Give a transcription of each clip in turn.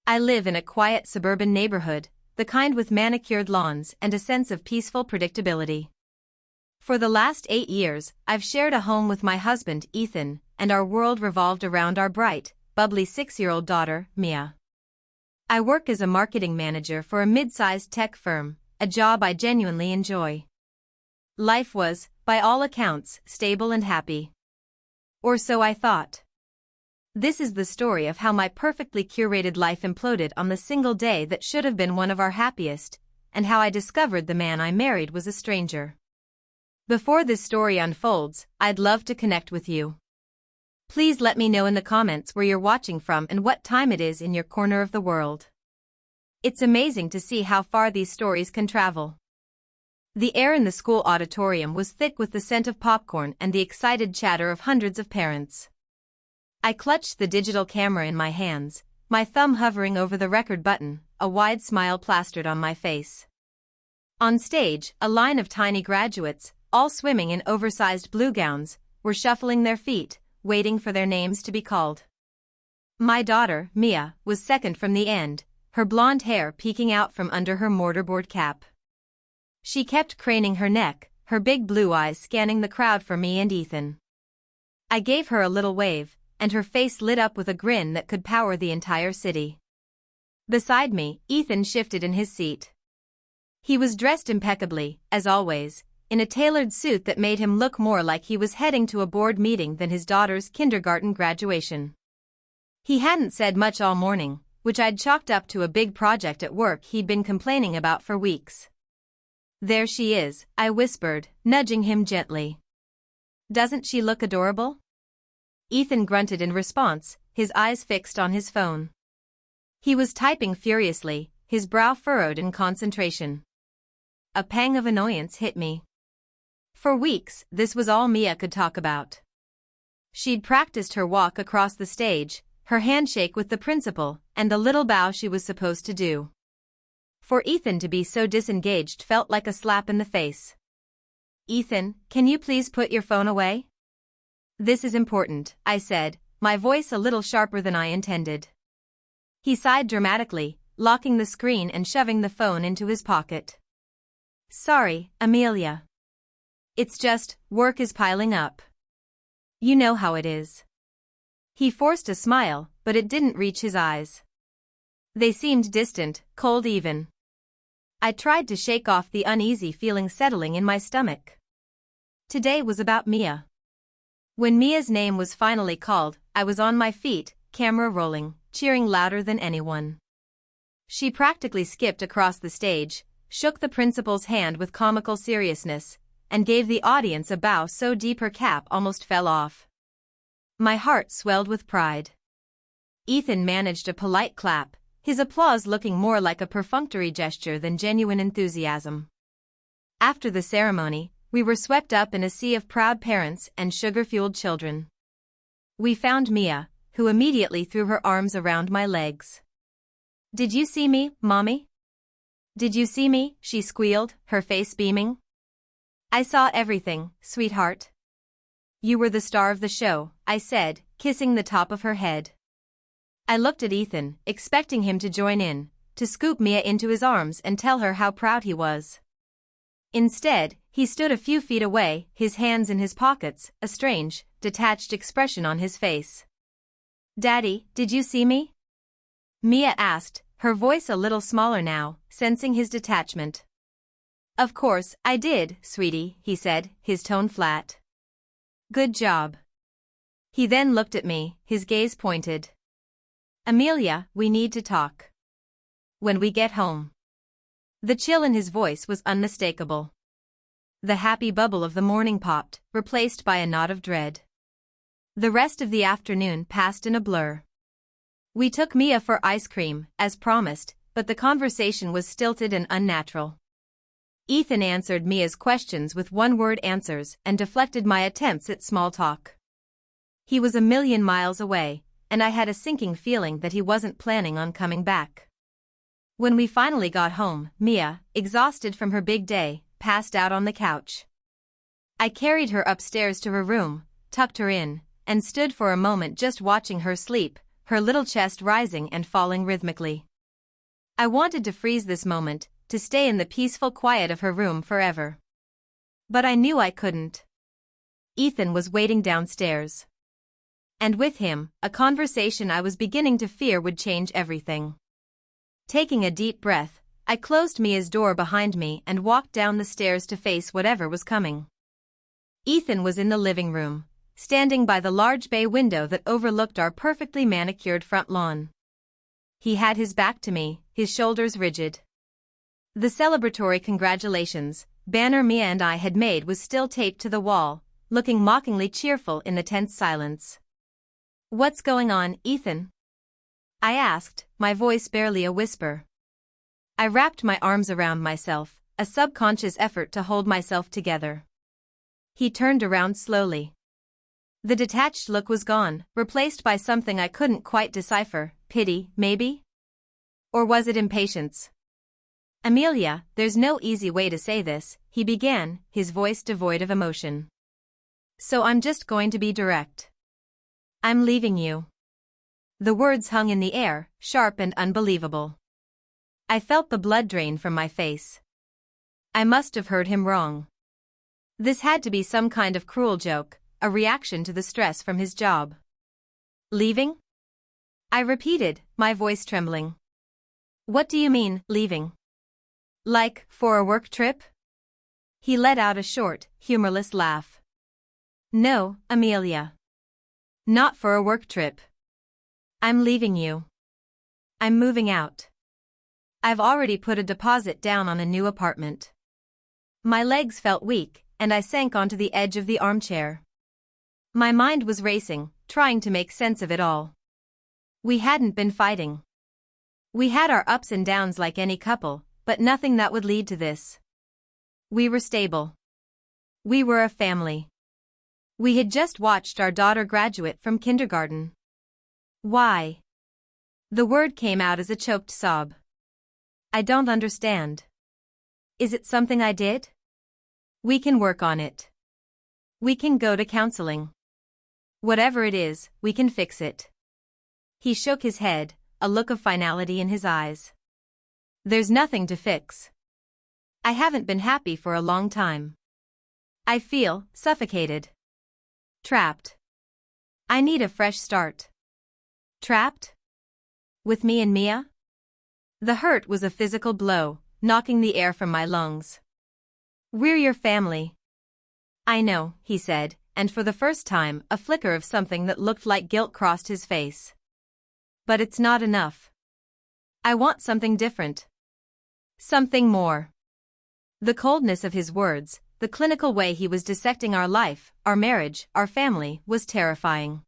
I live in a quiet suburban neighborhood, the kind with manicured lawns and a sense of peaceful predictability. For the last 8 years, I've shared a home with my husband, Ethan, and our world revolved around our bright, bubbly 6-year-old daughter, Mia. I work as a marketing manager for a mid-sized tech firm, a job I genuinely enjoy. Life was, by all accounts, stable and happy. Or so I thought. This is the story of how my perfectly curated life imploded on the single day that should have been one of our happiest, and how I discovered the man I married was a stranger. Before this story unfolds, I'd love to connect with you. Please let me know in the comments where you're watching from and what time it is in your corner of the world. It's amazing to see how far these stories can travel. The air in the school auditorium was thick with the scent of popcorn and the excited chatter of hundreds of parents. I clutched the digital camera in my hands, my thumb hovering over the record button, a wide smile plastered on my face. On stage, a line of tiny graduates, all swimming in oversized blue gowns, were shuffling their feet, waiting for their names to be called. My daughter, Mia, was second from the end, her blonde hair peeking out from under her mortarboard cap. She kept craning her neck, her big blue eyes scanning the crowd for me and Ethan. I gave her a little wave, and her face lit up with a grin that could power the entire city. Beside me, Ethan shifted in his seat. He was dressed impeccably, as always, in a tailored suit that made him look more like he was heading to a board meeting than his daughter's kindergarten graduation. He hadn't said much all morning, which I'd chalked up to a big project at work he'd been complaining about for weeks. "There she is," I whispered, nudging him gently. "Doesn't she look adorable?" Ethan grunted in response, his eyes fixed on his phone. He was typing furiously, his brow furrowed in concentration. A pang of annoyance hit me. For weeks, this was all Mia could talk about. She'd practiced her walk across the stage, her handshake with the principal, and the little bow she was supposed to do. For Ethan to be so disengaged felt like a slap in the face. "Ethan, can you please put your phone away?" "This is important," I said, my voice a little sharper than I intended. He sighed dramatically, locking the screen and shoving the phone into his pocket. "Sorry, Amelia. It's just, work is piling up. You know how it is." He forced a smile, but it didn't reach his eyes. They seemed distant, cold even. I tried to shake off the uneasy feeling settling in my stomach. Today was about Mia. When Mia's name was finally called, I was on my feet, camera rolling, cheering louder than anyone. She practically skipped across the stage, shook the principal's hand with comical seriousness, and gave the audience a bow so deep her cap almost fell off. My heart swelled with pride. Ethan managed a polite clap, his applause looking more like a perfunctory gesture than genuine enthusiasm. After the ceremony, we were swept up in a sea of proud parents and sugar-fueled children. We found Mia, who immediately threw her arms around my legs. "Did you see me, Mommy? Did you see me?" she squealed, her face beaming. "I saw everything, sweetheart." "You were the star of the show," I said, kissing the top of her head. I looked at Ethan, expecting him to join in, to scoop Mia into his arms and tell her how proud he was. Instead, he stood a few feet away, his hands in his pockets, a strange, detached expression on his face. "Daddy, did you see me?" Mia asked, her voice a little smaller now, sensing his detachment. "Of course, I did, sweetie," he said, his tone flat. "Good job." He then looked at me, his gaze pointed. "Amelia, we need to talk. When we get home." The chill in his voice was unmistakable. The happy bubble of the morning popped, replaced by a knot of dread. The rest of the afternoon passed in a blur. We took Mia for ice cream, as promised, but the conversation was stilted and unnatural. Ethan answered Mia's questions with one-word answers and deflected my attempts at small talk. He was a million miles away, and I had a sinking feeling that he wasn't planning on coming back. When we finally got home, Mia, exhausted from her big day, passed out on the couch. I carried her upstairs to her room, tucked her in, and stood for a moment just watching her sleep, her little chest rising and falling rhythmically. I wanted to freeze this moment, to stay in the peaceful quiet of her room forever. But I knew I couldn't. Ethan was waiting downstairs. And with him, a conversation I was beginning to fear would change everything. Taking a deep breath, I closed Mia's door behind me and walked down the stairs to face whatever was coming. Ethan was in the living room, standing by the large bay window that overlooked our perfectly manicured front lawn. He had his back to me, his shoulders rigid. The celebratory congratulations banner Mia and I had made was still taped to the wall, looking mockingly cheerful in the tense silence. "What's going on, Ethan?" I asked, my voice barely a whisper. I wrapped my arms around myself, a subconscious effort to hold myself together. He turned around slowly. The detached look was gone, replaced by something I couldn't quite decipher. Pity, maybe? Or was it impatience? "Amelia, there's no easy way to say this," he began, his voice devoid of emotion. "So I'm just going to be direct. I'm leaving you." The words hung in the air, sharp and unbelievable. I felt the blood drain from my face. I must have heard him wrong. This had to be some kind of cruel joke, a reaction to the stress from his job. "Leaving?" I repeated, my voice trembling. "What do you mean, leaving? Like, for a work trip?" He let out a short, humorless laugh. "No, Amelia. Not for a work trip. I'm leaving you. I'm moving out. I've already put a deposit down on a new apartment." My legs felt weak, and I sank onto the edge of the armchair. My mind was racing, trying to make sense of it all. We hadn't been fighting. We had our ups and downs like any couple, but nothing that would lead to this. We were stable. We were a family. We had just watched our daughter graduate from kindergarten. Why? The word came out as a choked sob. "I don't understand. Is it something I did? We can work on it. We can go to counseling. Whatever it is, we can fix it." He shook his head, a look of finality in his eyes. "There's nothing to fix. I haven't been happy for a long time. I feel suffocated. Trapped. I need a fresh start." "Trapped? With me and Mia?" The hurt was a physical blow, knocking the air from my lungs. "We're your family." "I know," he said, and for the first time a flicker of something that looked like guilt crossed his face. "But it's not enough. I want something different. Something more." The coldness of his words, the clinical way he was dissecting our life, our marriage, our family, was terrifying.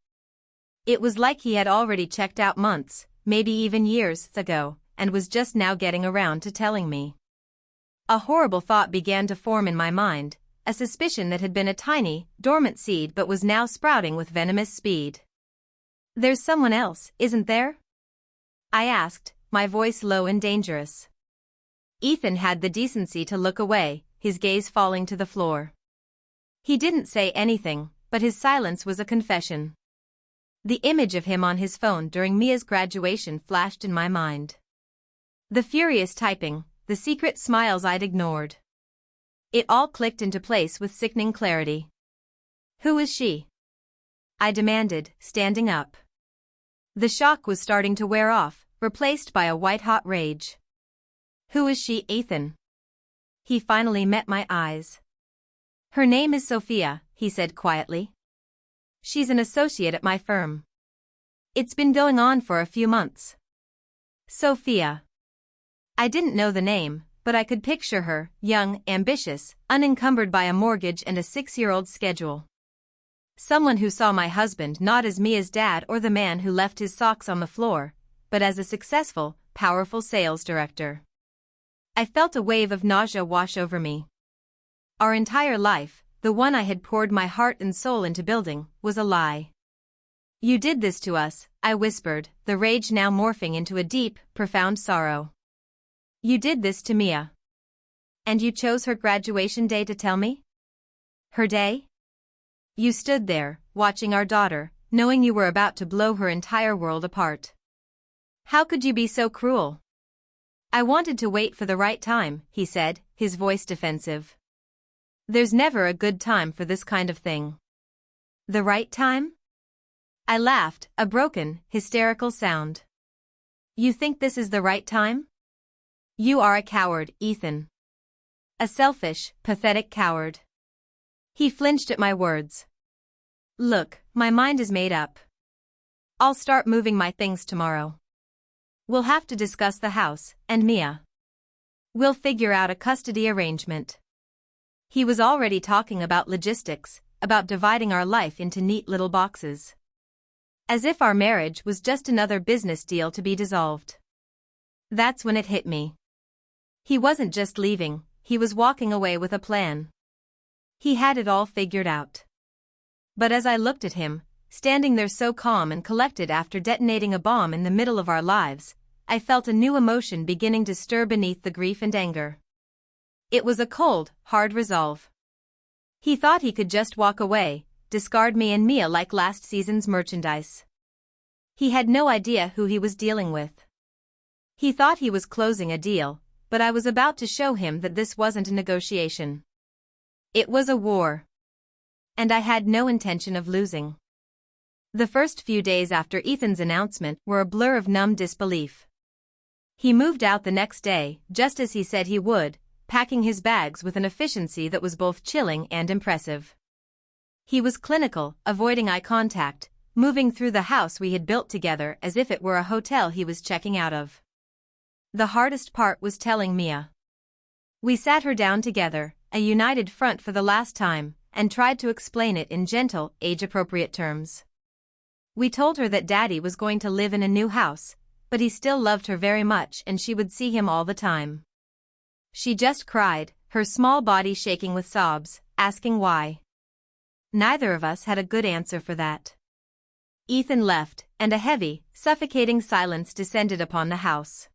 It was like he had already checked out months, maybe even years ago, and was just now getting around to telling me. A horrible thought began to form in my mind, a suspicion that had been a tiny, dormant seed but was now sprouting with venomous speed. "There's someone else, isn't there?" I asked, my voice low and dangerous. Ethan had the decency to look away, his gaze falling to the floor. He didn't say anything, but his silence was a confession. The image of him on his phone during Mia's graduation flashed in my mind. The furious typing, the secret smiles I'd ignored. It all clicked into place with sickening clarity. "Who is she?" I demanded, standing up. The shock was starting to wear off, replaced by a white-hot rage. "Who is she, Ethan?" He finally met my eyes. "Her name is Sophia," he said quietly. "She's an associate at my firm. It's been going on for a few months." Sophia. I didn't know the name, but I could picture her, young, ambitious, unencumbered by a mortgage and a 6-year-old schedule. Someone who saw my husband not as Mia's dad or the man who left his socks on the floor, but as a successful, powerful sales director. I felt a wave of nausea wash over me. Our entire life, the one I had poured my heart and soul into building, was a lie. "You did this to us," I whispered, the rage now morphing into a deep, profound sorrow. "You did this to Mia. And you chose her graduation day to tell me? Her day? You stood there, watching our daughter, knowing you were about to blow her entire world apart. How could you be so cruel? I wanted to wait for the right time, he said, his voice defensive. There's never a good time for this kind of thing. The right time? I laughed, a broken, hysterical sound. You think this is the right time? You are a coward, Ethan. A selfish, pathetic coward. He flinched at my words. Look, my mind is made up. I'll start moving my things tomorrow. We'll have to discuss the house, and Mia. We'll figure out a custody arrangement. He was already talking about logistics, about dividing our life into neat little boxes. As if our marriage was just another business deal to be dissolved. That's when it hit me. He wasn't just leaving, he was walking away with a plan. He had it all figured out. But as I looked at him, standing there so calm and collected after detonating a bomb in the middle of our lives, I felt a new emotion beginning to stir beneath the grief and anger. It was a cold, hard resolve. He thought he could just walk away, discard me and Mia like last season's merchandise. He had no idea who he was dealing with. He thought he was closing a deal, but I was about to show him that this wasn't a negotiation. It was a war. And I had no intention of losing. The first few days after Ethan's announcement were a blur of numb disbelief. He moved out the next day, just as he said he would, packing his bags with an efficiency that was both chilling and impressive. He was clinical, avoiding eye contact, moving through the house we had built together as if it were a hotel he was checking out of. The hardest part was telling Mia. We sat her down together, a united front for the last time, and tried to explain it in gentle, age-appropriate terms. We told her that Daddy was going to live in a new house, but he still loved her very much and she would see him all the time. She just cried, her small body shaking with sobs, asking why. Neither of us had a good answer for that. Ethan left, and a heavy, suffocating silence descended upon the house.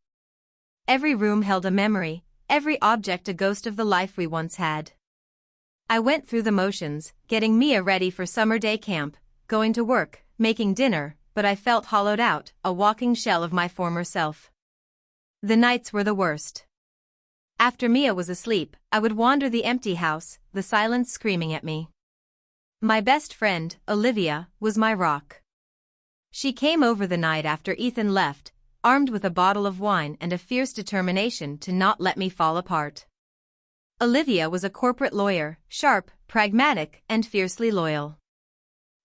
Every room held a memory, every object a ghost of the life we once had. I went through the motions, getting Mia ready for summer day camp, going to work, making dinner, but I felt hollowed out, a walking shell of my former self. The nights were the worst. After Mia was asleep, I would wander the empty house, the silence screaming at me. My best friend, Olivia, was my rock. She came over the night after Ethan left, armed with a bottle of wine and a fierce determination to not let me fall apart. Olivia was a corporate lawyer, sharp, pragmatic, and fiercely loyal.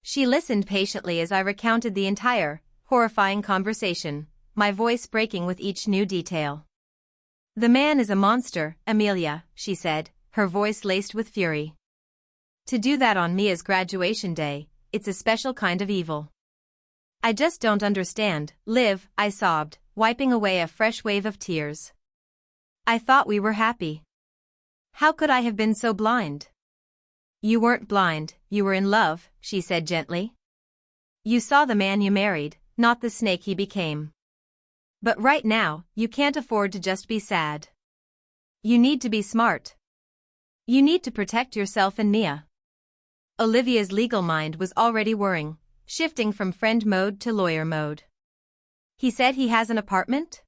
She listened patiently as I recounted the entire, horrifying conversation, my voice breaking with each new detail. The man is a monster, Amelia, she said, her voice laced with fury. To do that on Mia's graduation day, it's a special kind of evil. I just don't understand, Liv, I sobbed, wiping away a fresh wave of tears. I thought we were happy. How could I have been so blind? You weren't blind, you were in love, she said gently. You saw the man you married, not the snake he became. But right now, you can't afford to just be sad. You need to be smart. You need to protect yourself and Mia. Olivia's legal mind was already whirring, shifting from friend mode to lawyer mode. He said he has an apartment?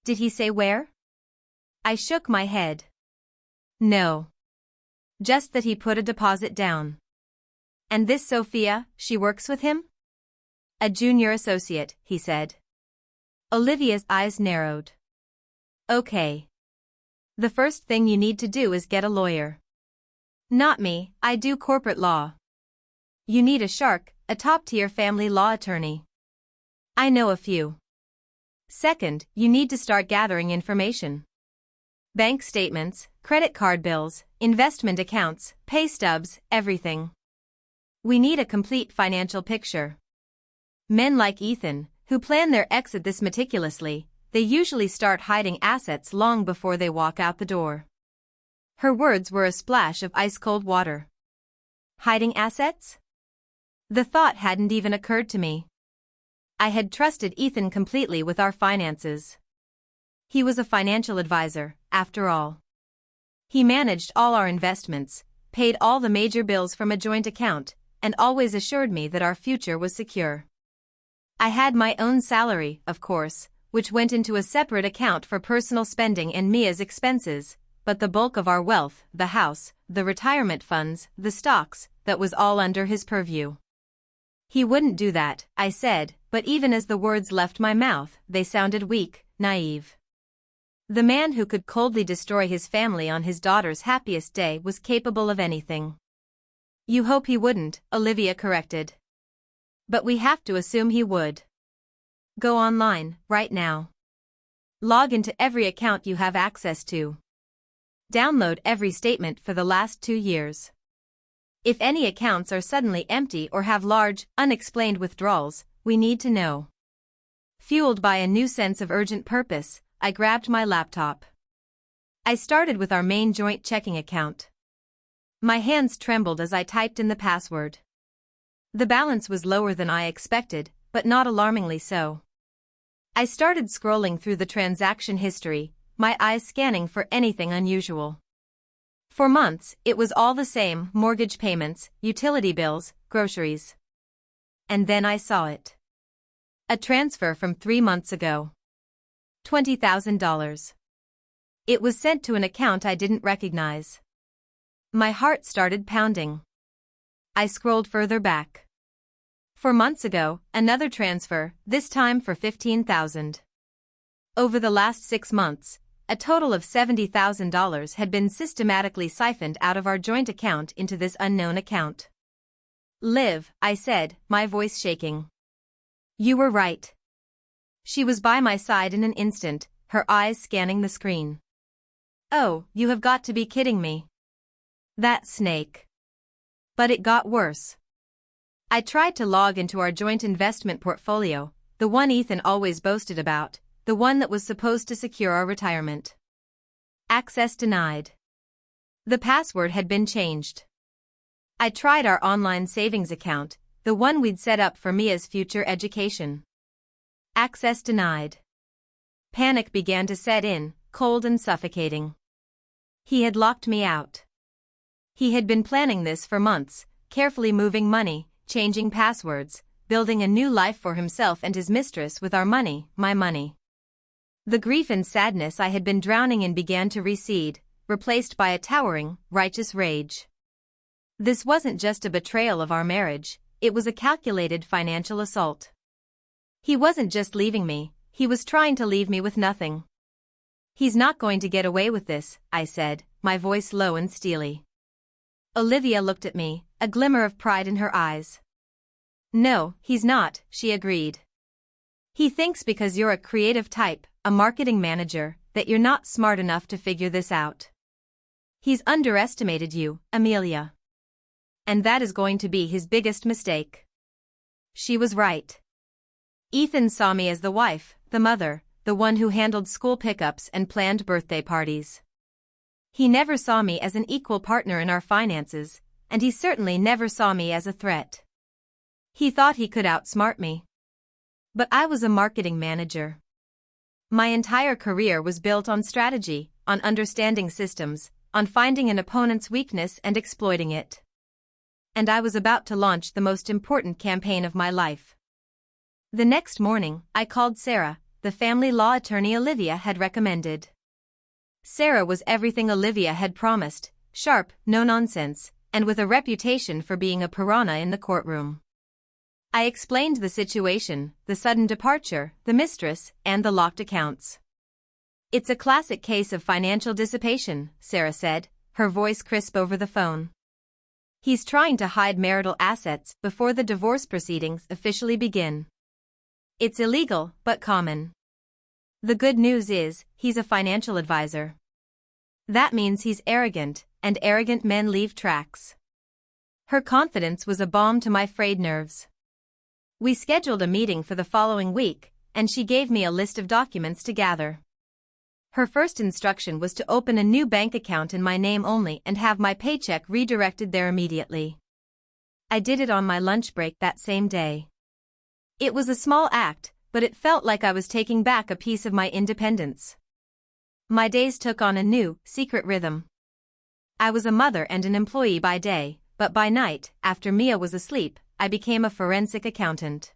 Did he say where? I shook my head. No. Just that he put a deposit down. And this Sophia, she works with him? A junior associate, he said. Olivia's eyes narrowed. Okay. The first thing you need to do is get a lawyer. Not me, I do corporate law. You need a shark, a top-tier family law attorney. I know a few. Second, you need to start gathering information. Bank statements, credit card bills, investment accounts, pay stubs, everything. We need a complete financial picture. Men like Ethan, who plan their exit this meticulously, they usually start hiding assets long before they walk out the door. Her words were a splash of ice-cold water. Hiding assets? The thought hadn't even occurred to me. I had trusted Ethan completely with our finances. He was a financial advisor, after all. He managed all our investments, paid all the major bills from a joint account, and always assured me that our future was secure. I had my own salary, of course, which went into a separate account for personal spending and Mia's expenses, but the bulk of our wealth, the house, the retirement funds, the stocks, that was all under his purview. He wouldn't do that, I said, but even as the words left my mouth, they sounded weak, naive. The man who could coldly destroy his family on his daughter's happiest day was capable of anything. You hope he wouldn't, Olivia corrected. But we have to assume he would. Go online, right now. Log into every account you have access to. Download every statement for the last 2 years. If any accounts are suddenly empty or have large, unexplained withdrawals, we need to know. Fueled by a new sense of urgent purpose, I grabbed my laptop. I started with our main joint checking account. My hands trembled as I typed in the password. The balance was lower than I expected, but not alarmingly so. I started scrolling through the transaction history, my eyes scanning for anything unusual. For months, it was all the same: mortgage payments, utility bills, groceries. And then I saw it. A transfer from 3 months ago. $20,000. It was sent to an account I didn't recognize. My heart started pounding. I scrolled further back. 4 months ago, another transfer, this time for $15,000. Over the last 6 months, a total of $70,000 had been systematically siphoned out of our joint account into this unknown account. Liv, I said, my voice shaking. You were right. She was by my side in an instant, her eyes scanning the screen. Oh, you have got to be kidding me. That snake. But it got worse. I tried to log into our joint investment portfolio, the one Ethan always boasted about, the one that was supposed to secure our retirement. Access denied. The password had been changed. I tried our online savings account, the one we'd set up for Mia's future education. Access denied. Panic began to set in, cold and suffocating. He had locked me out. He had been planning this for months, carefully moving money, changing passwords, building a new life for himself and his mistress with our money, my money. The grief and sadness I had been drowning in began to recede, replaced by a towering, righteous rage. This wasn't just a betrayal of our marriage, it was a calculated financial assault. He wasn't just leaving me, he was trying to leave me with nothing. He's not going to get away with this, I said, my voice low and steely. Olivia looked at me, a glimmer of pride in her eyes. No, he's not, she agreed. He thinks because you're a creative type, a marketing manager, that you're not smart enough to figure this out. He's underestimated you, Amelia. And that is going to be his biggest mistake. She was right. Ethan saw me as the wife, the mother, the one who handled school pickups and planned birthday parties. He never saw me as an equal partner in our finances, and he certainly never saw me as a threat. He thought he could outsmart me. But I was a marketing manager. My entire career was built on strategy, on understanding systems, on finding an opponent's weakness and exploiting it. And I was about to launch the most important campaign of my life. The next morning, I called Sarah, the family law attorney Olivia had recommended. Sarah was everything Olivia had promised, sharp, no nonsense, and with a reputation for being a piranha in the courtroom. I explained the situation, the sudden departure, the mistress, and the locked accounts. It's a classic case of financial dissipation, Sarah said, her voice crisp over the phone. He's trying to hide marital assets before the divorce proceedings officially begin. It's illegal, but common. The good news is, he's a financial advisor. That means he's arrogant, and arrogant men leave tracks. Her confidence was a balm to my frayed nerves. We scheduled a meeting for the following week, and she gave me a list of documents to gather. Her first instruction was to open a new bank account in my name only and have my paycheck redirected there immediately. I did it on my lunch break that same day. It was a small act, but it felt like I was taking back a piece of my independence. My days took on a new, secret rhythm. I was a mother and an employee by day, but by night, after Mia was asleep, I became a forensic accountant.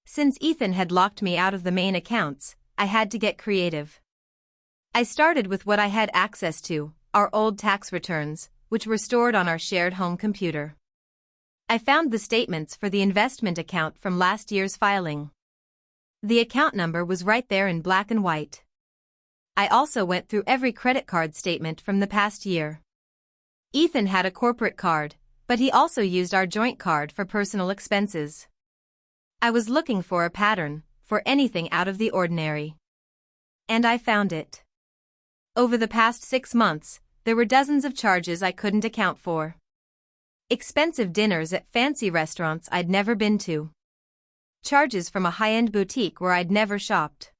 Since Ethan had locked me out of the main accounts, I had to get creative. I started with what I had access to, our old tax returns, which were stored on our shared home computer. I found the statements for the investment account from last year's filing. The account number was right there in black and white. I also went through every credit card statement from the past year. Ethan had a corporate card, but he also used our joint card for personal expenses. I was looking for a pattern, for anything out of the ordinary. And I found it. Over the past 6 months, there were dozens of charges I couldn't account for. Expensive dinners at fancy restaurants I'd never been to. Charges from a high-end boutique where I'd never shopped.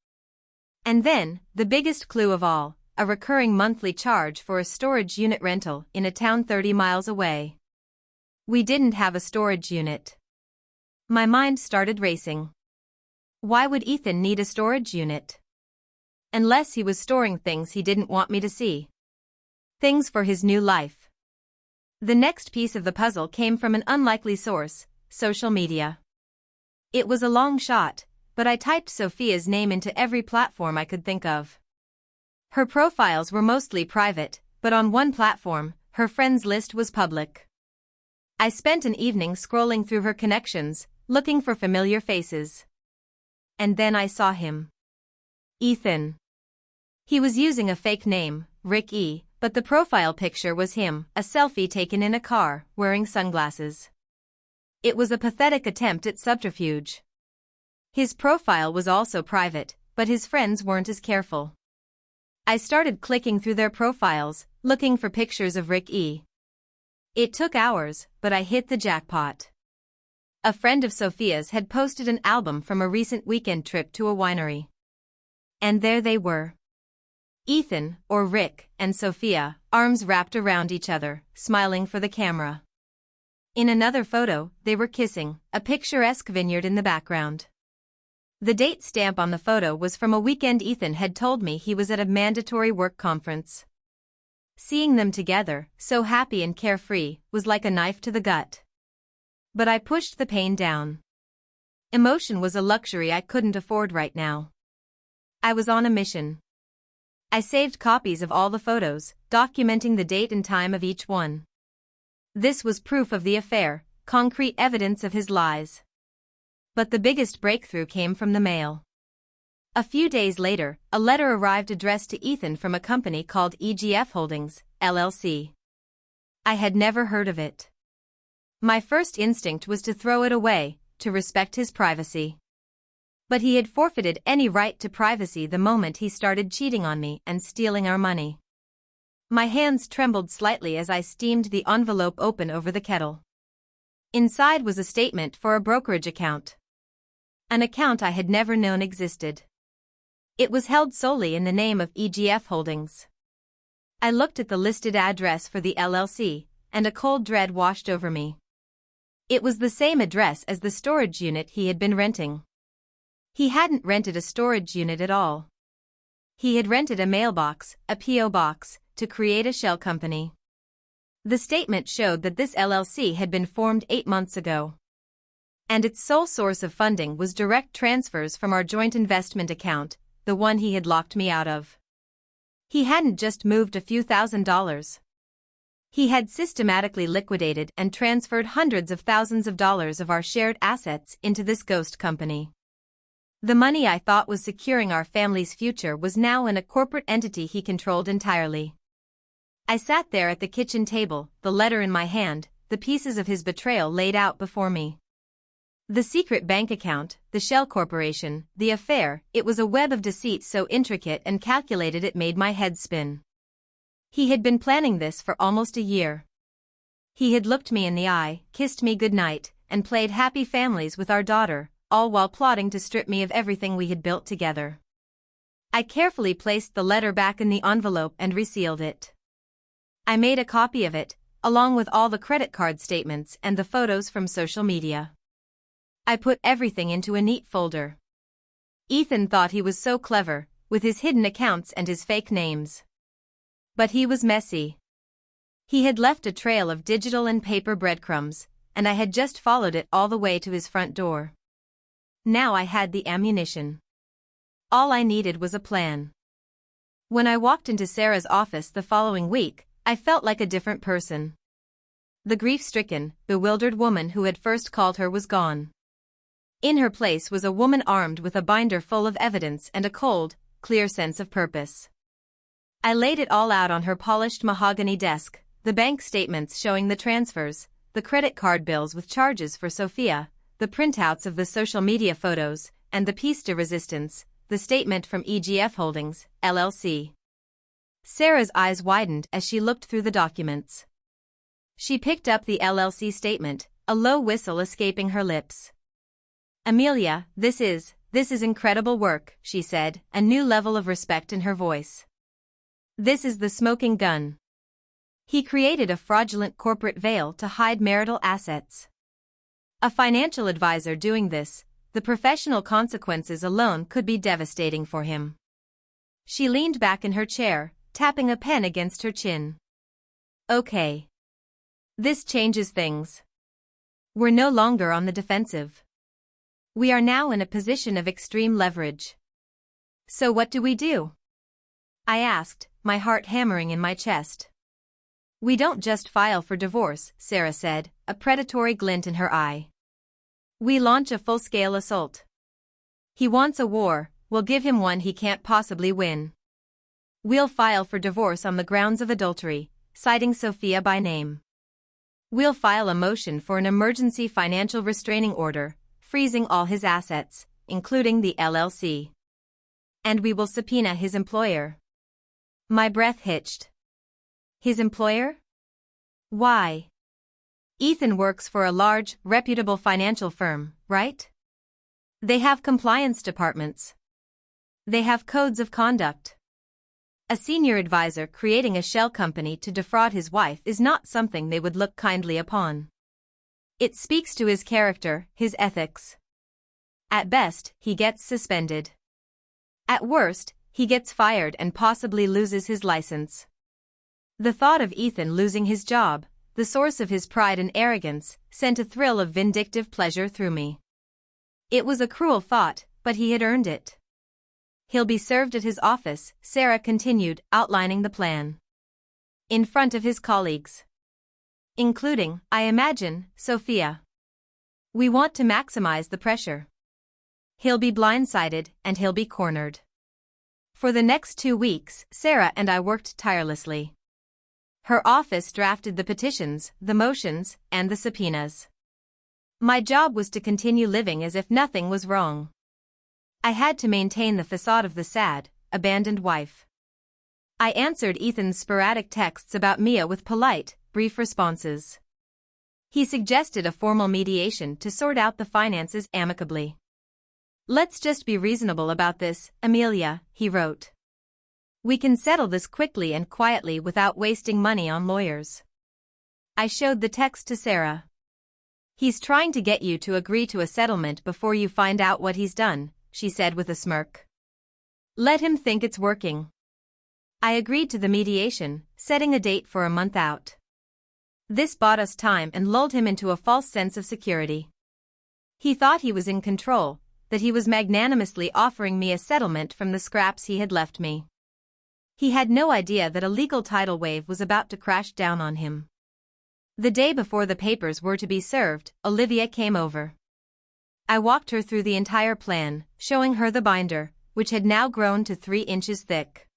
And then, the biggest clue of all, a recurring monthly charge for a storage unit rental in a town 30 miles away. We didn't have a storage unit. My mind started racing. Why would Ethan need a storage unit? Unless he was storing things he didn't want me to see. Things for his new life. The next piece of the puzzle came from an unlikely source, social media. It was a long shot, but I typed Sophia's name into every platform I could think of. Her profiles were mostly private, but on one platform, her friends list was public. I spent an evening scrolling through her connections, looking for familiar faces. And then I saw him. Ethan. He was using a fake name, Rick E., but the profile picture was him, a selfie taken in a car, wearing sunglasses. It was a pathetic attempt at subterfuge. His profile was also private, but his friends weren't as careful. I started clicking through their profiles, looking for pictures of Rick E. It took hours, but I hit the jackpot. A friend of Sophia's had posted an album from a recent weekend trip to a winery. And there they were. Ethan, or Rick, and Sophia, arms wrapped around each other, smiling for the camera. In another photo, they were kissing, a picturesque vineyard in the background. The date stamp on the photo was from a weekend Ethan had told me he was at a mandatory work conference. Seeing them together, so happy and carefree, was like a knife to the gut. But I pushed the pain down. Emotion was a luxury I couldn't afford right now. I was on a mission. I saved copies of all the photos, documenting the date and time of each one. This was proof of the affair, concrete evidence of his lies. But the biggest breakthrough came from the mail. A few days later, a letter arrived addressed to Ethan from a company called EGF Holdings, LLC. I had never heard of it. My first instinct was to throw it away, to respect his privacy. But he had forfeited any right to privacy the moment he started cheating on me and stealing our money. My hands trembled slightly as I steamed the envelope open over the kettle. Inside was a statement for a brokerage account. An account I had never known existed. It was held solely in the name of EGF Holdings. I looked at the listed address for the LLC, and a cold dread washed over me. It was the same address as the storage unit he had been renting. He hadn't rented a storage unit at all. He had rented a mailbox, a P.O. box, to create a shell company. The statement showed that this LLC had been formed 8 months ago. And its sole source of funding was direct transfers from our joint investment account, the one he had locked me out of. He hadn't just moved a few $1,000s. He had systematically liquidated and transferred hundreds of thousands of dollars of our shared assets into this ghost company. The money I thought was securing our family's future was now in a corporate entity he controlled entirely. I sat there at the kitchen table, the letter in my hand, the pieces of his betrayal laid out before me. The secret bank account, the shell corporation, the affair, it was a web of deceit so intricate and calculated it made my head spin. He had been planning this for almost a year. He had looked me in the eye, kissed me goodnight, and played happy families with our daughter, all while plotting to strip me of everything we had built together. I carefully placed the letter back in the envelope and resealed it. I made a copy of it, along with all the credit card statements and the photos from social media. I put everything into a neat folder. Ethan thought he was so clever, with his hidden accounts and his fake names. But he was messy. He had left a trail of digital and paper breadcrumbs, and I had just followed it all the way to his front door. Now I had the ammunition. All I needed was a plan. When I walked into Sarah's office the following week, I felt like a different person. The grief-stricken, bewildered woman who had first called her was gone. In her place was a woman armed with a binder full of evidence and a cold, clear sense of purpose. I laid it all out on her polished mahogany desk, the bank statements showing the transfers, the credit card bills with charges for Sophia, the printouts of the social media photos, and the piece de resistance, the statement from EGF Holdings, LLC. Sarah's eyes widened as she looked through the documents. She picked up the LLC statement, a low whistle escaping her lips. "Amelia, this is incredible work," she said, a new level of respect in her voice. "This is the smoking gun." He created a fraudulent corporate veil to hide marital assets. A financial advisor doing this, the professional consequences alone could be devastating for him. She leaned back in her chair, tapping a pen against her chin. "Okay. This changes things. We're no longer on the defensive. We are now in a position of extreme leverage. So what do we do?" I asked, my heart hammering in my chest. "We don't just file for divorce," Sarah said, a predatory glint in her eye. "We launch a full-scale assault. He wants a war, we'll give him one he can't possibly win. We'll file for divorce on the grounds of adultery, citing Sophia by name. We'll file a motion for an emergency financial restraining order, freezing all his assets, including the LLC. And we will subpoena his employer." My breath hitched. His employer? Why? Ethan works for a large, reputable financial firm, right? They have compliance departments. They have codes of conduct. A senior advisor creating a shell company to defraud his wife is not something they would look kindly upon. It speaks to his character, his ethics. At best, he gets suspended. At worst, he gets fired and possibly loses his license. The thought of Ethan losing his job, the source of his pride and arrogance, sent a thrill of vindictive pleasure through me. It was a cruel thought, but he had earned it. "He'll be served at his office," Sarah continued, outlining the plan. "In front of his colleagues. Including, I imagine, Sophia. We want to maximize the pressure. He'll be blindsided, and he'll be cornered." For the next 2 weeks, Sarah and I worked tirelessly. Her office drafted the petitions, the motions, and the subpoenas. My job was to continue living as if nothing was wrong. I had to maintain the facade of the sad, abandoned wife. I answered Ethan's sporadic texts about Mia with polite, brief responses. He suggested a formal mediation to sort out the finances amicably. "Let's just be reasonable about this, Amelia," he wrote. "We can settle this quickly and quietly without wasting money on lawyers." I showed the text to Sarah. "He's trying to get you to agree to a settlement before you find out what he's done," she said with a smirk. "Let him think it's working." I agreed to the mediation, setting a date for a month out. This bought us time and lulled him into a false sense of security. He thought he was in control, that he was magnanimously offering me a settlement from the scraps he had left me. He had no idea that a legal tidal wave was about to crash down on him. The day before the papers were to be served, Olivia came over. I walked her through the entire plan, showing her the binder, which had now grown to 3 inches thick.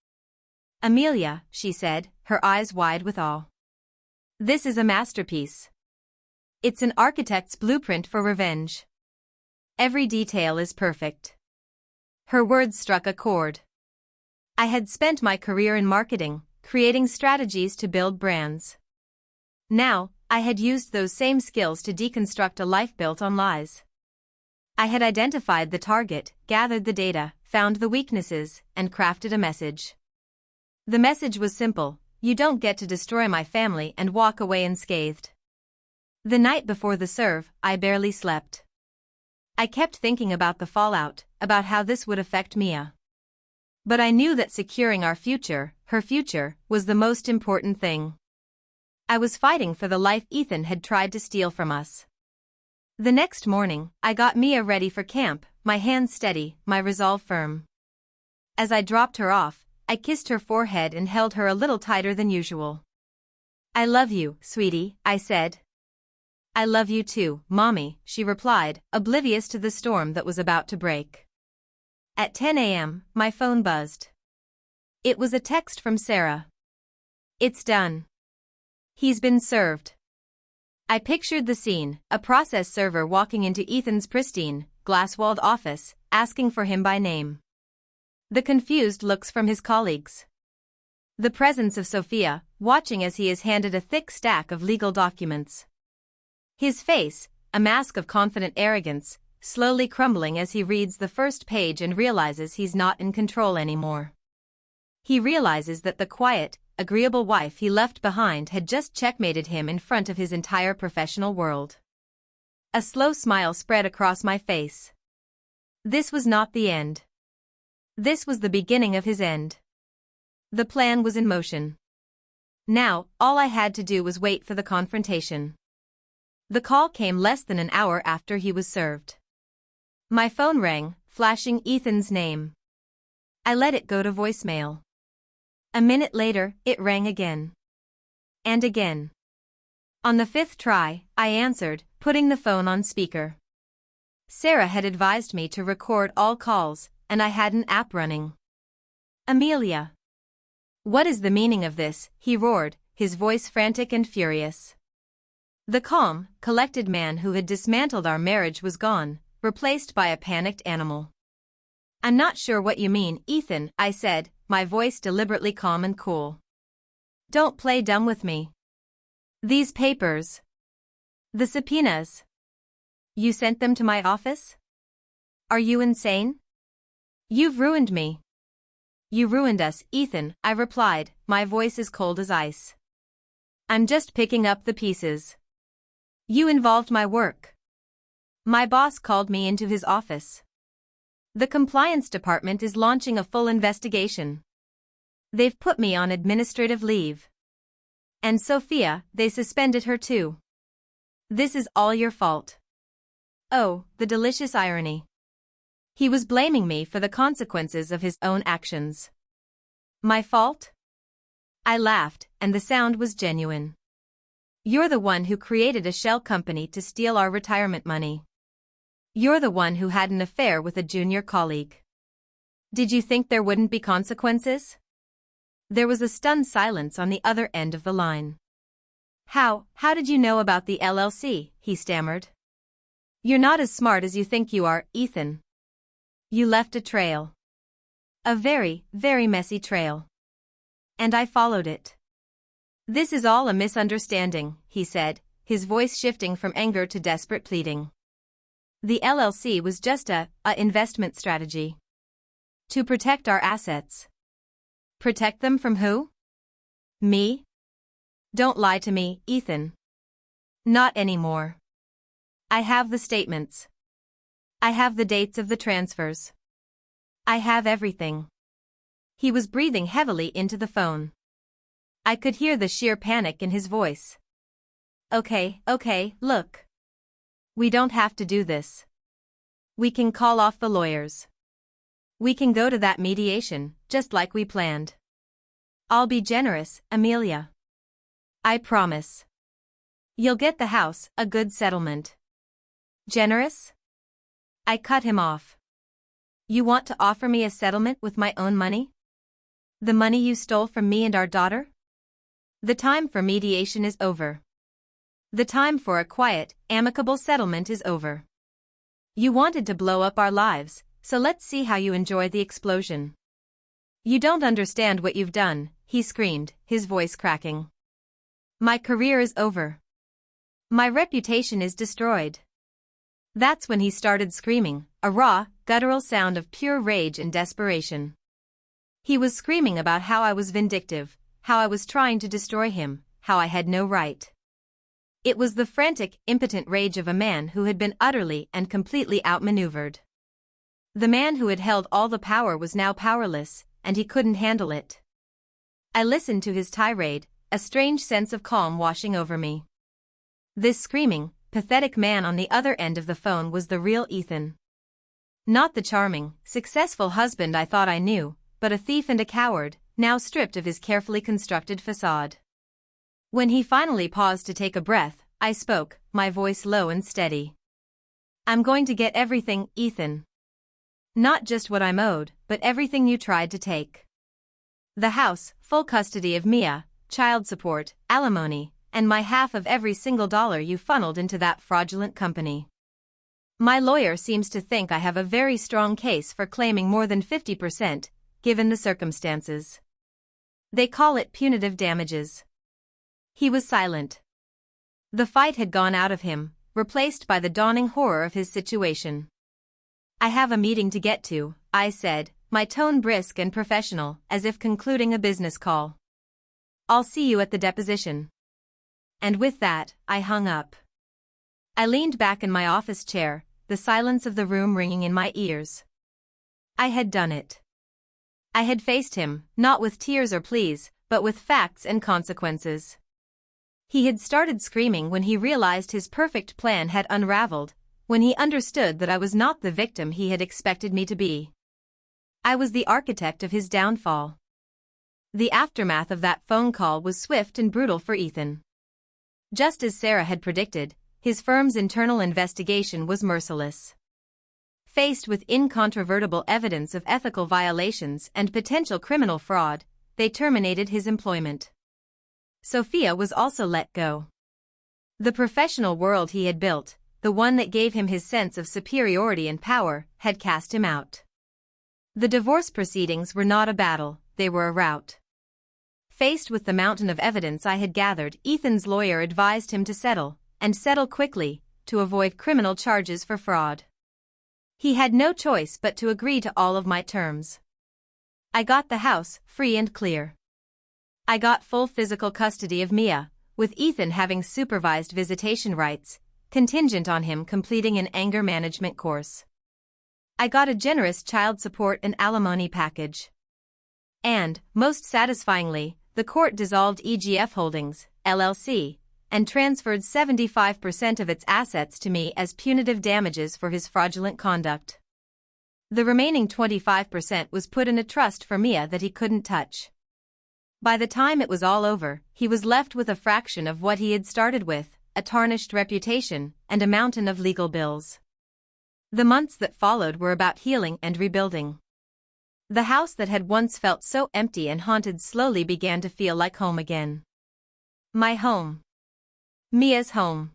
"Amelia," she said, her eyes wide with awe. "This is a masterpiece. It's an architect's blueprint for revenge. Every detail is perfect." Her words struck a chord. I had spent my career in marketing, creating strategies to build brands. Now, I had used those same skills to deconstruct a life built on lies. I had identified the target, gathered the data, found the weaknesses, and crafted a message. The message was simple: you don't get to destroy my family and walk away unscathed. The night before the serve, I barely slept. I kept thinking about the fallout, about how this would affect Mia. But I knew that securing our future, her future, was the most important thing. I was fighting for the life Ethan had tried to steal from us. The next morning, I got Mia ready for camp, my hands steady, my resolve firm. As I dropped her off, I kissed her forehead and held her a little tighter than usual. "I love you, sweetie," I said. "I love you too, Mommy," she replied, oblivious to the storm that was about to break. At 10 a.m., my phone buzzed. It was a text from Sarah. "It's done. He's been served." I pictured the scene, a process server walking into Ethan's pristine, glass-walled office, asking for him by name. The confused looks from his colleagues. The presence of Sophia, watching as he is handed a thick stack of legal documents. His face, a mask of confident arrogance, slowly crumbling as he reads the first page and realizes he's not in control anymore. He realizes that the quiet, agreeable wife he left behind had just checkmated him in front of his entire professional world. A slow smile spread across my face. This was not the end. This was the beginning of his end. The plan was in motion. Now, all I had to do was wait for the confrontation. The call came less than an hour after he was served. My phone rang, flashing Ethan's name. I let it go to voicemail. A minute later, it rang again. And again. On the fifth try, I answered, putting the phone on speaker. Sarah had advised me to record all calls, and I had an app running. "Amelia. What is the meaning of this?" he roared, his voice frantic and furious. The calm, collected man who had dismantled our marriage was gone, replaced by a panicked animal. "I'm not sure what you mean, Ethan," I said, my voice deliberately calm and cool. "Don't play dumb with me. These papers. The subpoenas. You sent them to my office? Are you insane? You've ruined me." "You ruined us, Ethan," I replied, my voice as cold as ice. "I'm just picking up the pieces. You involved my work." My boss called me into his office. "The compliance department is launching a full investigation. They've put me on administrative leave. And Sophia, they suspended her too. This is all your fault." Oh, the delicious irony. He was blaming me for the consequences of his own actions. My fault? I laughed, and the sound was genuine. "You're the one who created a shell company to steal our retirement money. You're the one who had an affair with a junior colleague. Did you think there wouldn't be consequences?" There was a stunned silence on the other end of the line. How did you know about the LLC?" he stammered. "You're not as smart as you think you are, Ethan. You left a trail. A very, very messy trail. And I followed it." "This is all a misunderstanding," he said, his voice shifting from anger to desperate pleading. "The LLC was just a investment strategy. To protect our assets." "Protect them from who?" "Me? Don't lie to me, Ethan." "Not anymore. I have the statements. I have the dates of the transfers. I have everything." He was breathing heavily into the phone. I could hear the sheer panic in his voice. Okay, look. We don't have to do this. We can call off the lawyers. We can go to that mediation, just like we planned. I'll be generous, Amelia. I promise. You'll get the house, a good settlement." "Generous?" I cut him off. "You want to offer me a settlement with my own money? The money you stole from me and our daughter? The time for mediation is over. The time for a quiet, amicable settlement is over. You wanted to blow up our lives, so let's see how you enjoy the explosion." "You don't understand what you've done," he screamed, his voice cracking. "My career is over. My reputation is destroyed." That's when he started screaming, a raw, guttural sound of pure rage and desperation. He was screaming about how I was vindictive, how I was trying to destroy him, how I had no right. It was the frantic, impotent rage of a man who had been utterly and completely outmaneuvered. The man who had held all the power was now powerless, and he couldn't handle it. I listened to his tirade, a strange sense of calm washing over me. This screaming, pathetic man on the other end of the phone was the real Ethan. Not the charming, successful husband I thought I knew, but a thief and a coward, now stripped of his carefully constructed facade. When he finally paused to take a breath, I spoke, my voice low and steady. "I'm going to get everything, Ethan. Not just what I'm owed, but everything you tried to take. The house, full custody of Mia, child support, alimony, and my half of every single dollar you funneled into that fraudulent company. My lawyer seems to think I have a very strong case for claiming more than 50%, given the circumstances. They call it punitive damages." He was silent. The fight had gone out of him, replaced by the dawning horror of his situation. "I have a meeting to get to," I said, my tone brisk and professional, as if concluding a business call. "I'll see you at the deposition." And with that, I hung up. I leaned back in my office chair, the silence of the room ringing in my ears. I had done it. I had faced him, not with tears or pleas, but with facts and consequences. He had started screaming when he realized his perfect plan had unraveled, when he understood that I was not the victim he had expected me to be. I was the architect of his downfall. The aftermath of that phone call was swift and brutal for Ethan. Just as Sarah had predicted, his firm's internal investigation was merciless. Faced with incontrovertible evidence of ethical violations and potential criminal fraud, they terminated his employment. Sophia was also let go. The professional world he had built, the one that gave him his sense of superiority and power, had cast him out. The divorce proceedings were not a battle, they were a rout. Faced with the mountain of evidence I had gathered, Ethan's lawyer advised him to settle, and settle quickly, to avoid criminal charges for fraud. He had no choice but to agree to all of my terms. I got the house, free and clear. I got full physical custody of Mia, with Ethan having supervised visitation rights, contingent on him completing an anger management course. I got a generous child support and alimony package. And, most satisfyingly, the court dissolved EGF Holdings, LLC, and transferred 75% of its assets to me as punitive damages for his fraudulent conduct. The remaining 25% was put in a trust for Mia that he couldn't touch. By the time it was all over, he was left with a fraction of what he had started with, a tarnished reputation, and a mountain of legal bills. The months that followed were about healing and rebuilding. The house that had once felt so empty and haunted slowly began to feel like home again. My home. Mia's home.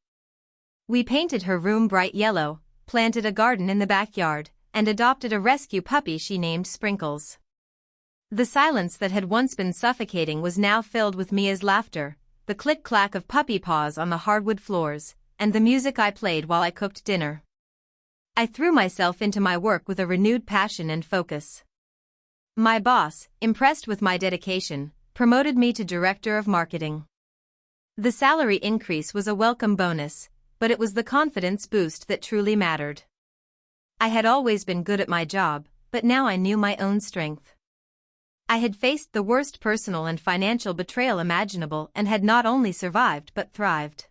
We painted her room bright yellow, planted a garden in the backyard, and adopted a rescue puppy she named Sprinkles. The silence that had once been suffocating was now filled with Mia's laughter, the click-clack of puppy paws on the hardwood floors, and the music I played while I cooked dinner. I threw myself into my work with a renewed passion and focus. My boss, impressed with my dedication, promoted me to director of marketing. The salary increase was a welcome bonus, but it was the confidence boost that truly mattered. I had always been good at my job, but now I knew my own strength. I had faced the worst personal and financial betrayal imaginable and had not only survived but thrived.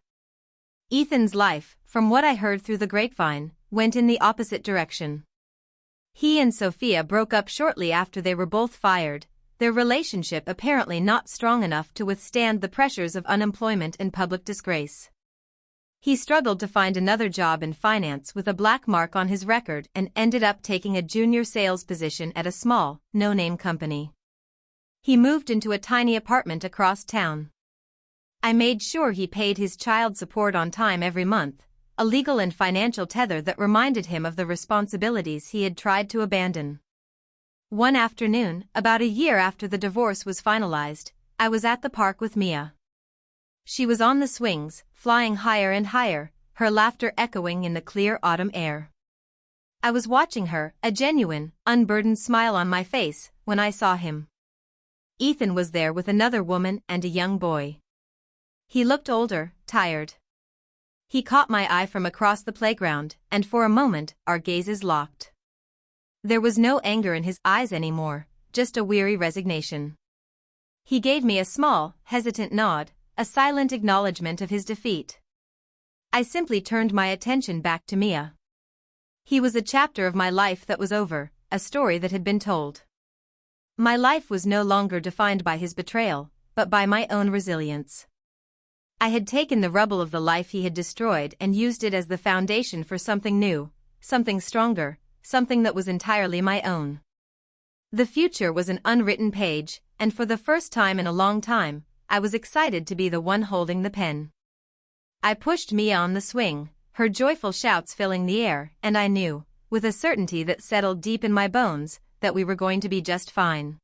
Ethan's life, from what I heard through the grapevine, went in the opposite direction. He and Sophia broke up shortly after they were both fired, their relationship apparently not strong enough to withstand the pressures of unemployment and public disgrace. He struggled to find another job in finance with a black mark on his record and ended up taking a junior sales position at a small, no-name company. He moved into a tiny apartment across town. I made sure he paid his child support on time every month, a legal and financial tether that reminded him of the responsibilities he had tried to abandon. One afternoon, about a year after the divorce was finalized, I was at the park with Mia. She was on the swings, flying higher and higher, her laughter echoing in the clear autumn air. I was watching her, a genuine, unburdened smile on my face, when I saw him. Ethan was there with another woman and a young boy. He looked older, tired. He caught my eye from across the playground, and for a moment, our gazes locked. There was no anger in his eyes anymore, just a weary resignation. He gave me a small, hesitant nod, a silent acknowledgement of his defeat. I simply turned my attention back to Mia. He was a chapter of my life that was over, a story that had been told. My life was no longer defined by his betrayal, but by my own resilience. I had taken the rubble of the life he had destroyed and used it as the foundation for something new, something stronger, something that was entirely my own. The future was an unwritten page, and for the first time in a long time, I was excited to be the one holding the pen. I pushed Mia on the swing, her joyful shouts filling the air, and I knew, with a certainty that settled deep in my bones, that we were going to be just fine.